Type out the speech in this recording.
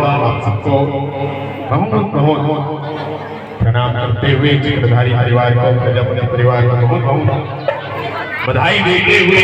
आप सबको बहुत बहुत प्रणाम करते हुए चक्रधारी परिवार को, प्रजापति परिवार को बहुत बहुत बधाई देते हुए